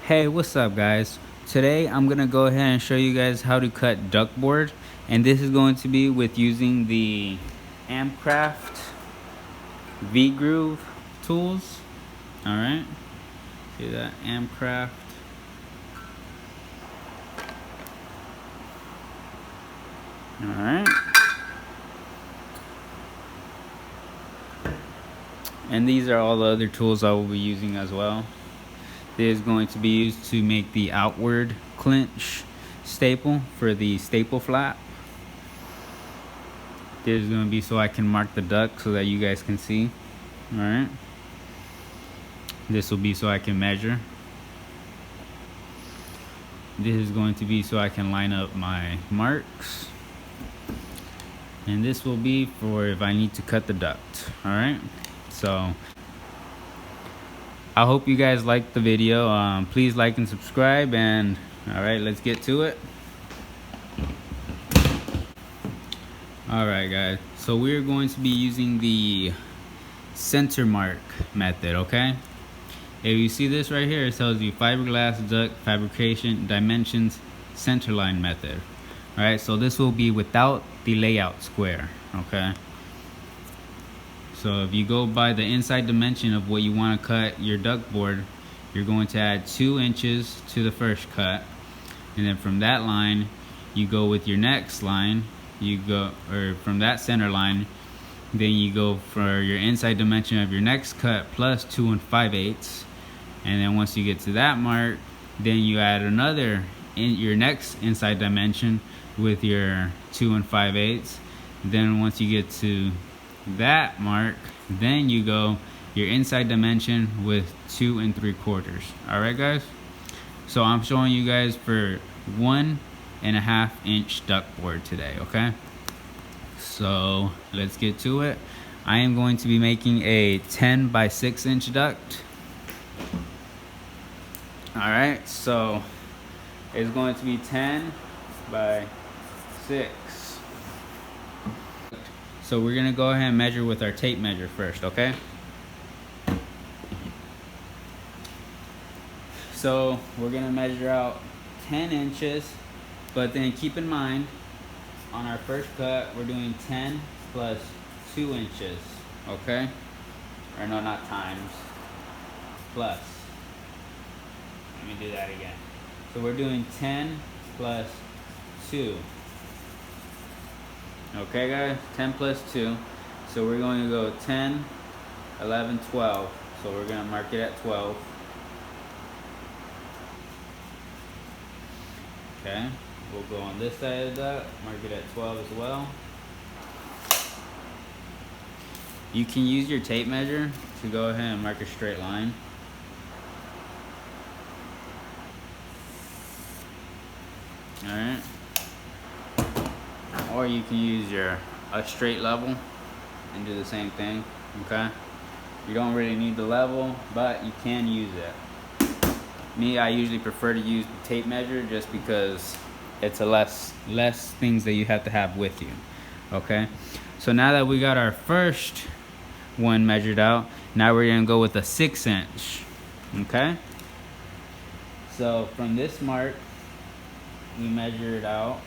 Hey, what's up guys? Today I'm gonna go ahead and show you guys how to cut duct board, and this is going to be with using the Amcraft V-groove tools. Alright, see that? Amcraft. Alright, and these are all the other tools I will be using as well. This is going to be used to make the outward clinch staple for the staple flap. This is going to be so I can mark the duct so that you guys can see. Alright, this will be so I can measure. This is going to be so I can line up my marks, and this will be for if I need to cut the duct. Alright, so I hope you guys liked the video. Please like and subscribe, and alright, let's get to it. Alright guys, so we're going to be using the Centerline method, okay? If you see this right here, it tells you fiberglass duct fabrication dimensions Centerline method. Alright, so this will be without the layout square, okay? So if you go by the inside dimension of what you want to cut your duct board, you're going to add 2 inches to the first cut, and then from that line you go with your next line, from that center line, then you go for your inside dimension of your next cut plus 2 5/8, and then once you get to that mark, then you add another your next inside dimension with your 2 5/8. Then once you get to that mark, then you go your inside dimension with 2 3/4. Alright guys, so I'm showing you guys for 1.5 inch duct board today, okay? So let's get to it. I am going to be making a 10 by 6 inch duct. Alright, so it's going to be 10 by 6. So we're gonna go ahead and measure with our tape measure first, okay? So we're gonna measure out 10 inches, but then keep in mind, on our first cut, we're doing 10 plus 2 inches, okay? Or no, not times, plus. Let me do that again. So we're doing 10 plus 2. Okay guys, 10 plus 2. So we're going to go 10, 11, 12. So we're going to mark it at 12. Okay, we'll go on this side of the duct, mark it at 12 as well. You can use your tape measure to go ahead and mark a straight line. Alright. Or you can use a straight level and do the same thing, okay? You don't really need the level, but you can use it. Me, I usually prefer to use the tape measure just because it's a less things that you have to have with you, okay? So now that we got our first one measured out, now we're gonna go with a 6 inch, okay? So from this mark, we measure it out.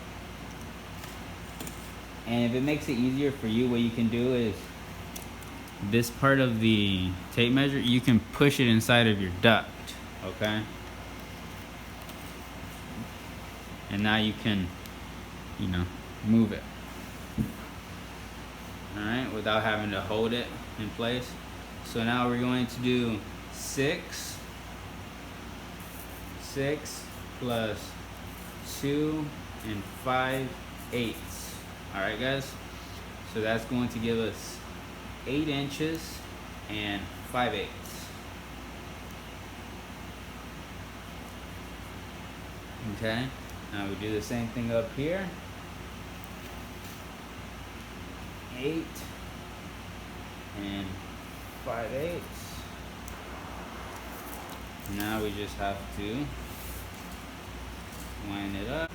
And if it makes it easier for you, what you can do is this part of the tape measure, you can push it inside of your duct, okay? And now you can, move it. Alright, without having to hold it in place. So now we're going to do 6 plus 2 5/8. Alright guys, so that's going to give us 8 inches and 5/8. Okay, now we do the same thing up here. 8 and 5/8. Now we just have to line it up.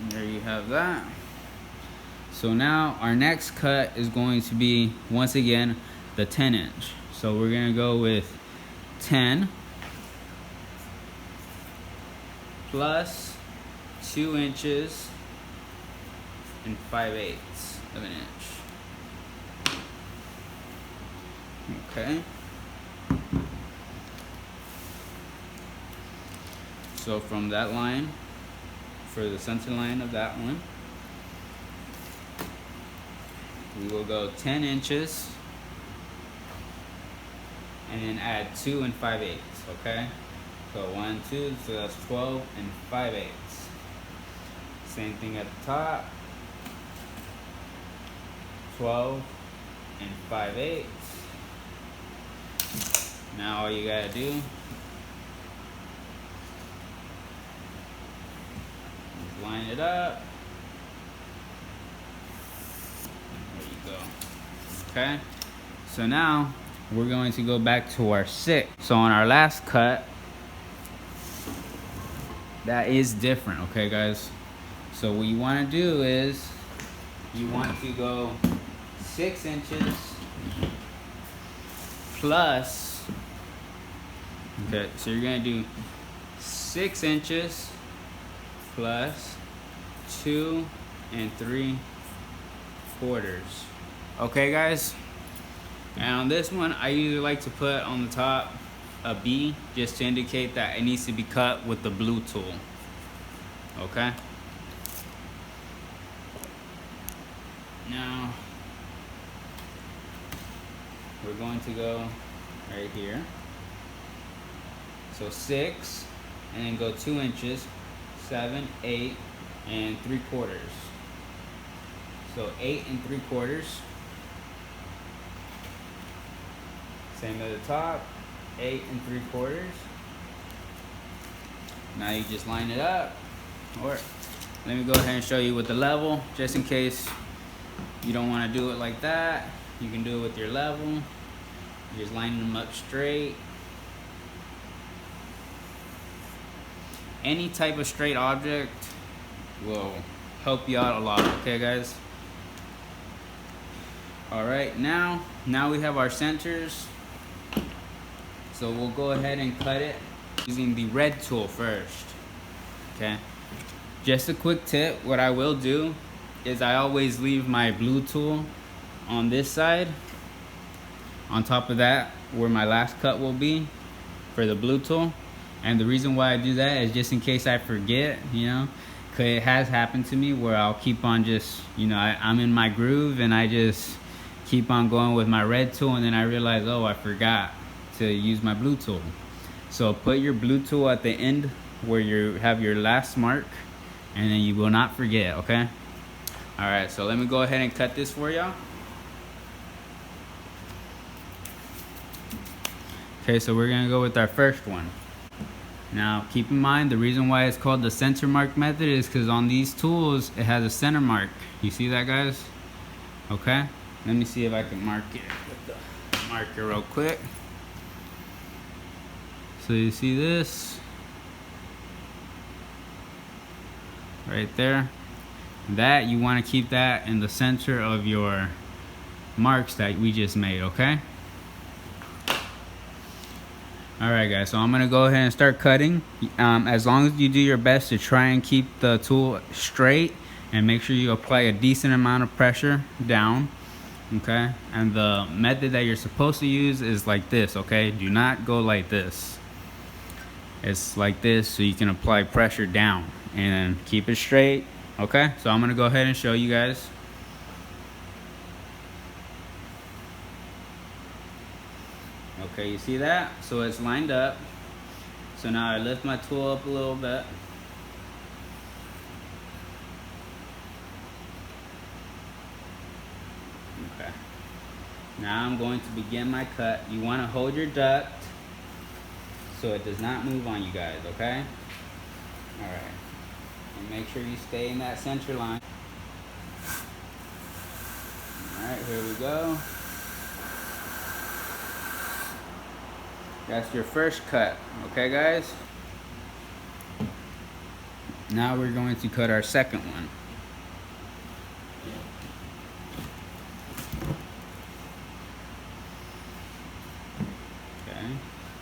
There you have that. So now our next cut is going to be, once again, the 10-inch. So we're gonna go with 10 plus 2 inches and 5/8 of an inch. Okay. So from that line, for the center line of that one, we will go 10 inches and then add 2 and 5/8, okay? So 1, 2, so that's 12 and 5/8. Same thing at the top. 12 and 5/8. Now all you gotta do is line it up. There you go. Okay. So now we're going to go back to our 6. So on our last cut, that is different, okay guys? So what you want to do is you want to go 6 inches plus, okay, so you're going to do 6 inches plus 2 3/4. Okay guys, and on this one I usually like to put on the top a B, just to indicate that it needs to be cut with the blue tool. Okay, now we're going to go right here, so 6 and then go 2 inches, 7, 8 3/4. So 8 3/4. Same at the top, 8 3/4. Now you just line it up, or let me go ahead and show you with the level, just in case you don't want to do it like that. You can do it with your level. You just line them up straight. Any type of straight object will help you out a lot, okay guys? Alright, now we have our centers. So we'll go ahead and cut it using the red tool first. Okay. Just a quick tip, what I will do is I always leave my blue tool on this side, on top of that where my last cut will be for the blue tool. And the reason why I do that is just in case I forget, you know, because it has happened to me where I'll keep on just, you know, I'm in my groove and I just keep on going with my red tool, and then I realize, oh, I forgot to use my blue tool. So put your blue tool at the end where you have your last mark, and then you will not forget, okay? Alright, so let me go ahead and cut this for y'all. Okay, so we're gonna go with our first one. Now keep in mind, the reason why it's called the center mark method is because on these tools it has a center mark. You see that, guys? Okay, let me see if I can mark it with the marker real quick. So you see this right there? That, you want to keep that in the center of your marks that we just made, okay? Alright guys, so I'm going to go ahead and start cutting. As long as you do your best to try and keep the tool straight and make sure you apply a decent amount of pressure down, okay? And the method that you're supposed to use is like this, okay? Do not go like this. It's like this, so you can apply pressure down and keep it straight, okay? So I'm going to go ahead and show you guys. Okay, you see that? So it's lined up. So now I lift my tool up a little bit. Okay. Now I'm going to begin my cut. You want to hold your duct so it does not move on you guys, okay? Alright. And make sure you stay in that center line. Alright, here we go. That's your first cut, okay guys? Now we're going to cut our second one.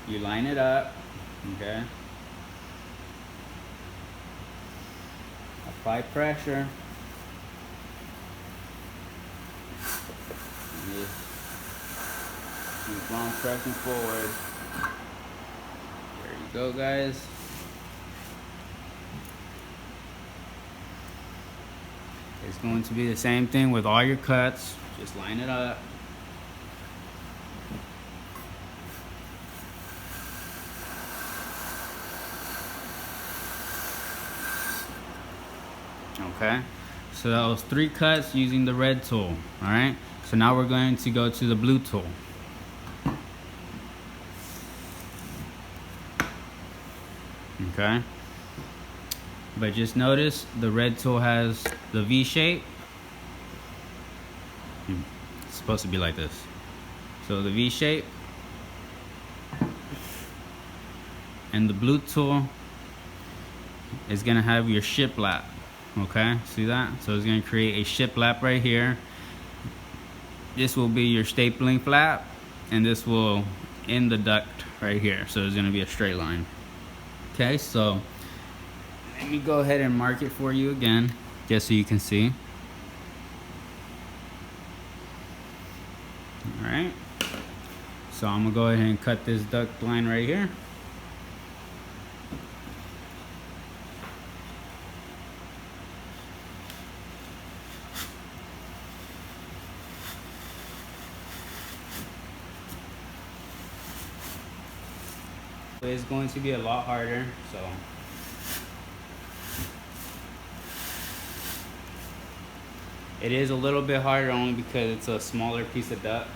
you line it up, okay? Apply pressure. And just keep on pressing forward. There you go, guys. It's going to be the same thing with all your cuts. Just line it up. Okay, so that was 3 cuts using the red tool. All right, so now we're going to go to the blue tool. Okay, but just notice the red tool has the V shape. It's supposed to be like this. So the V shape, and the blue tool is gonna have your shiplap. Okay, see that? So it's gonna create a shiplap right here. This will be your stapling flap, and this will end the duct right here. So it's gonna be a straight line. Okay, so let me go ahead and mark it for you again, just so you can see. All right, so I'm gonna go ahead and cut this duct line right here. It's going to be a lot harder, so it is a little bit harder only because it's a smaller piece of duct.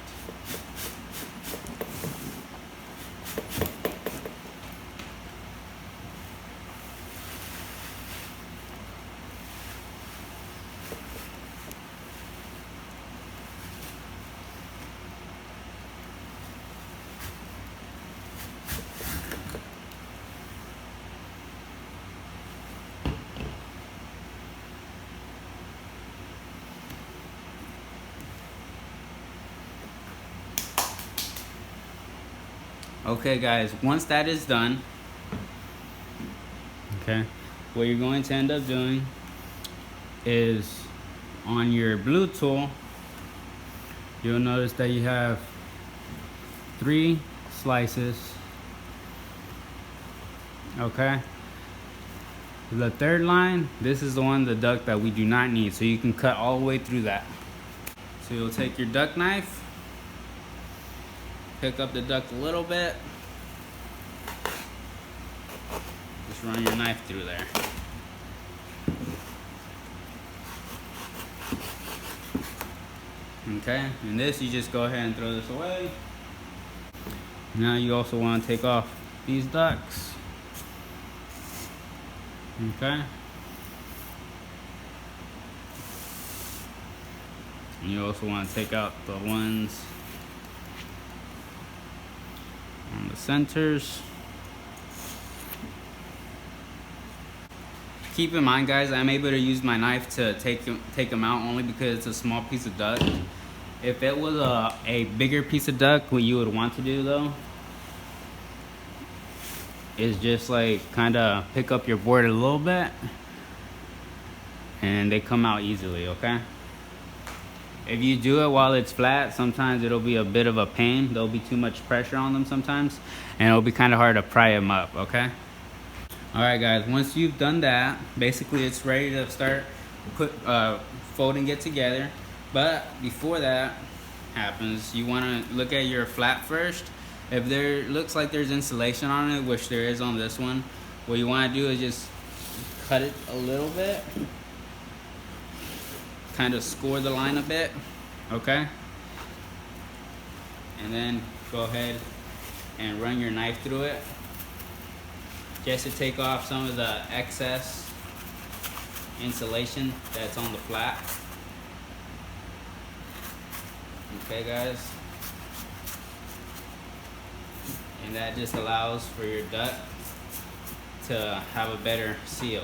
Okay guys, once that is done, okay, what you're going to end up doing is on your blue tool, you'll notice that you have 3 slices. Okay, the 3rd line, this is the one, the duct that we do not need, so you can cut all the way through that. So you'll take your duct knife, pick up the duct a little bit, just run your knife through there. Okay, and this you just go ahead and throw this away. Now you also want to take off these ducts. Okay, and you also want to take out the ones on the centers. Keep in mind guys, I'm able to use my knife to take them out only because it's a small piece of duct. If it was a bigger piece of duct, what you would want to do though is just like kind of pick up your board a little bit and they come out easily. Okay, if you do it while it's flat, sometimes it'll be a bit of a pain. There'll be too much pressure on them sometimes, and it'll be kind of hard to pry them up. Okay, all right guys, once you've done that, basically it's ready to start folding it together. But before that happens, you want to look at your flap first. If there looks like there's insulation on it, which there is on this one, what you want to do is just cut it a little bit, kind of score the line a bit. Okay, and then go ahead and run your knife through it just to take off some of the excess insulation that's on the flap. Okay guys, and that just allows for your duct to have a better seal.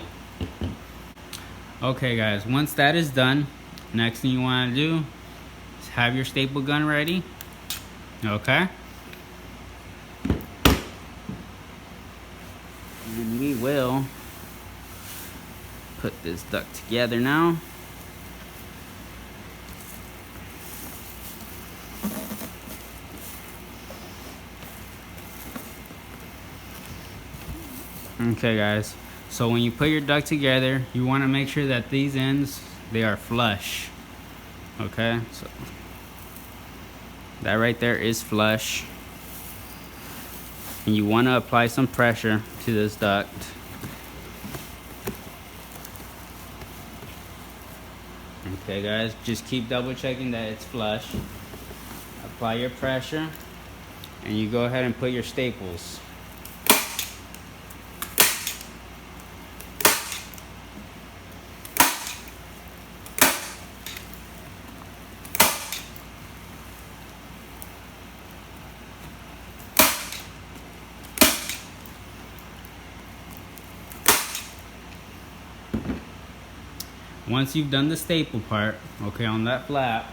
Okay guys, once that is done, next thing you want to do is have your staple gun ready. Okay, will put this duct together now. Okay guys, so when you put your duct together, you want to make sure that these ends, they are flush. Okay, so that right there is flush. And you want to apply some pressure to this duct. Okay guys, just keep double checking that it's flush. Apply your pressure and you go ahead and put your staples. Once you've done the staple part, okay, on that flap,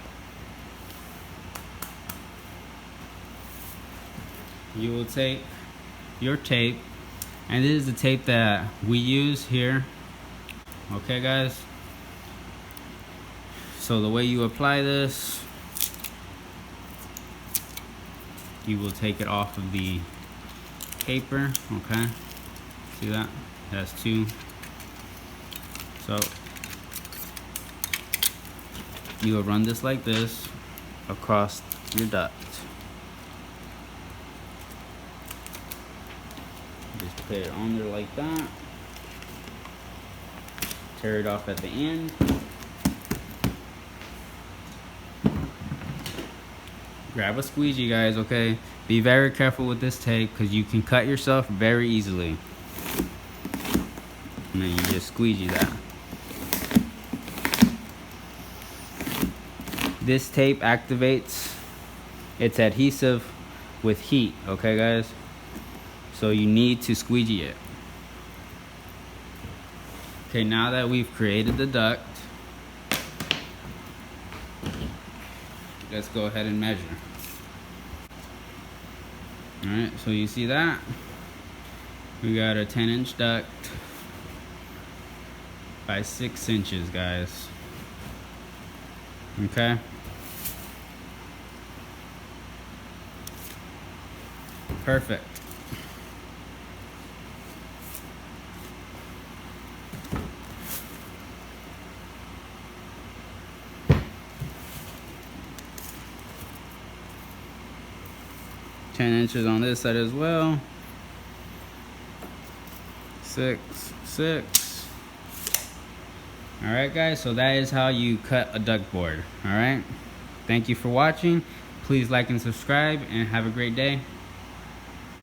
you will take your tape, and this is the tape that we use here. Okay guys, so the way you apply this, you will take it off of the paper. Okay, see that? That's two. So you will run this like this across your duct. Just put it on there like that. Tear it off at the end. Grab a squeegee, guys, okay? Be very careful with this tape because you can cut yourself very easily. And then you just squeegee that. This tape activates its adhesive with heat, okay guys? So you need to squeegee it. Okay, now that we've created the duct, let's go ahead and measure. Alright, so you see that? We got a 10-inch duct by 6 inches, guys. Okay? Perfect. Ten inches on this side as well. 6, 6. Alright guys, so that is how you cut a duct board. Alright? Thank you for watching. Please like and subscribe and have a great day.